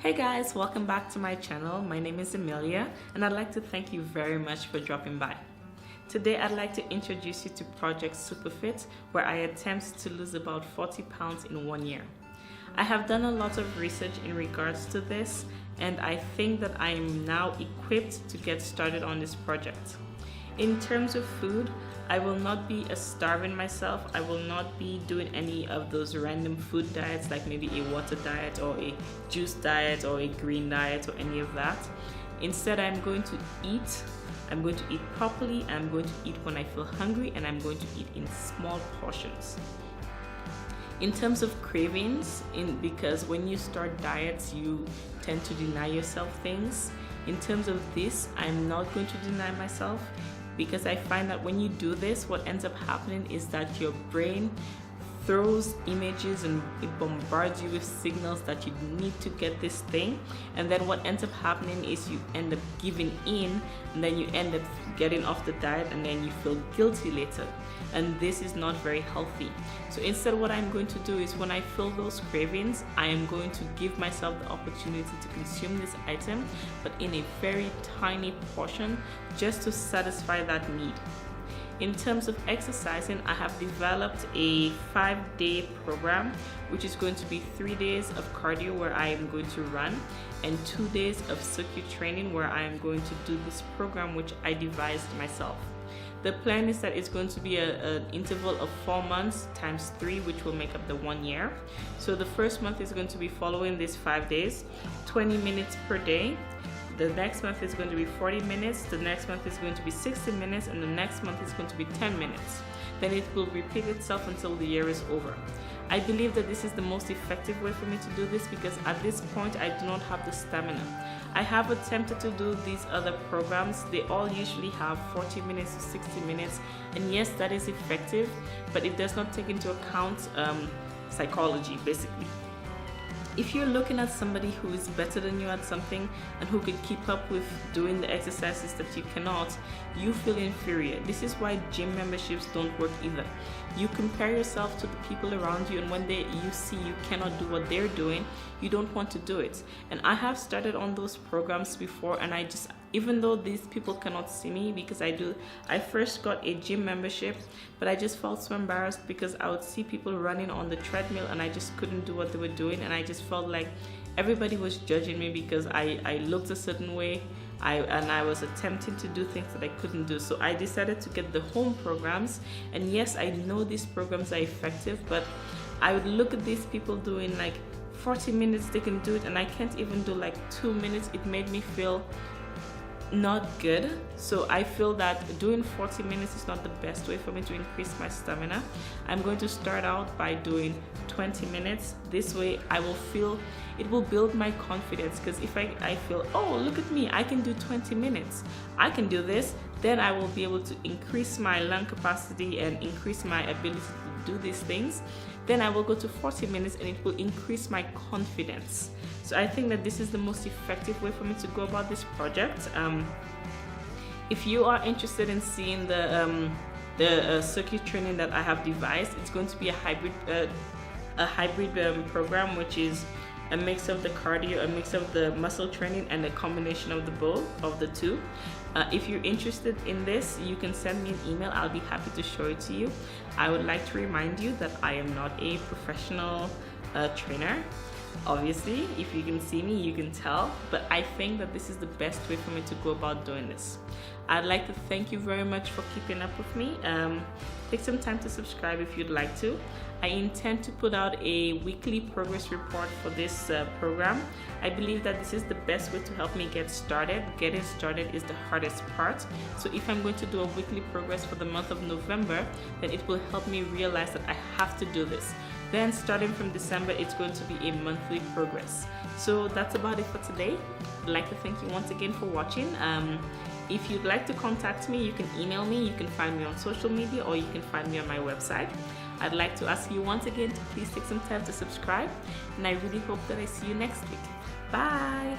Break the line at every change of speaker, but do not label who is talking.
Hey guys, welcome back to my channel. My name is Emilia and I'd like to thank you very much for dropping by. Today I'd like to introduce you to Project Superfit, where I attempt to lose about 40 pounds in 1 year. I have done a lot of research in regards to this and I think that I am now equipped to get started on this project. In terms of food, I will not be starving myself. I will not be doing any of those random food diets like maybe a water diet or a juice diet or a green diet or any of that. Instead, I'm going to eat. I'm going to eat properly. I'm going to eat when I feel hungry, and I'm going to eat in small portions. In terms of cravings, because when you start diets, you tend to deny yourself things. In terms of this, I'm not going to deny myself, because I find that when you do this, what ends up happening is that your brain throws images and it bombards you with signals that you need to get this thing, and then what ends up happening is you end up giving in, and then you end up getting off the diet, and then you feel guilty later, and this is not very healthy. So instead, what I'm going to do is when I feel those cravings, I am going to give myself the opportunity to consume this item, but in a very tiny portion, just to satisfy that need. In terms of exercising, I have developed a 5-day program, which is going to be 3 days of cardio where I am going to run, and 2 days of circuit training where I am going to do this program which I devised myself. The plan is that it's going to be an interval of 4 months times 3, which will make up the 1 year. So the first month is going to be following these 5 days, 20 minutes per day. The next month is going to be 40 minutes, the next month is going to be 60 minutes, and the next month is going to be 10 minutes. Then it will repeat itself until the year is over. I believe that this is the most effective way for me to do this, because at this point I do not have the stamina. I have attempted to do these other programs. They all usually have 40 minutes to 60 minutes, and yes, that is effective, but it does not take into account psychology, basically. If you're looking at somebody who is better than you at something and who can keep up with doing the exercises that you cannot, you feel inferior. This is why gym memberships don't work either. You compare yourself to the people around you, and when you see you cannot do what they're doing, you don't want to do it. And I have started on those programs before, and even though these people cannot see me, because I first got a gym membership, but I just felt so embarrassed because I would see people running on the treadmill and I just couldn't do what they were doing, and I just felt like everybody was judging me because I looked a certain way, and I was attempting to do things that I couldn't do. So I decided to get the home programs, and yes, I know these programs are effective, but I would look at these people doing like 40 minutes, they can do it, and I can't even do like 2 minutes. It made me feel not good. So I feel that doing 40 minutes is not the best way for me to increase my stamina. I'm going to start out by doing 20 minutes. This way it will build my confidence, because if I feel, oh, look at me, I can do 20 minutes, I can do this, then I will be able to increase my lung capacity and increase my ability to do these things. Then I will go to 40 minutes and it will increase my confidence. So I think that this is the most effective way for me to go about this project. If you are interested in seeing the circuit training that I have devised, it's going to be a hybrid program, which is a mix of the cardio, a mix of the muscle training, and a combination of both of the two. If you're interested in this, you can send me an email. I'll be happy to show it to you. I would like to remind you that I am not a professional trainer. Obviously, if you can see me, you can tell, but I think that this is the best way for me to go about doing this. I'd like to thank you very much for keeping up with me. Take some time to subscribe if you'd like to. I intend to put out a weekly progress report for this program. I believe that this is the best way to help me get started. Getting started is the hardest part. So if I'm going to do a weekly progress for the month of November, then it will help me realize that I have to do this. Then starting from December, it's going to be a monthly progress. So that's about it for today. I'd like to thank you once again for watching. If you'd like to contact me, you can email me, you can find me on social media, or you can find me on my website. I'd like to ask you once again to please take some time to subscribe, and I really hope that I see you next week. Bye!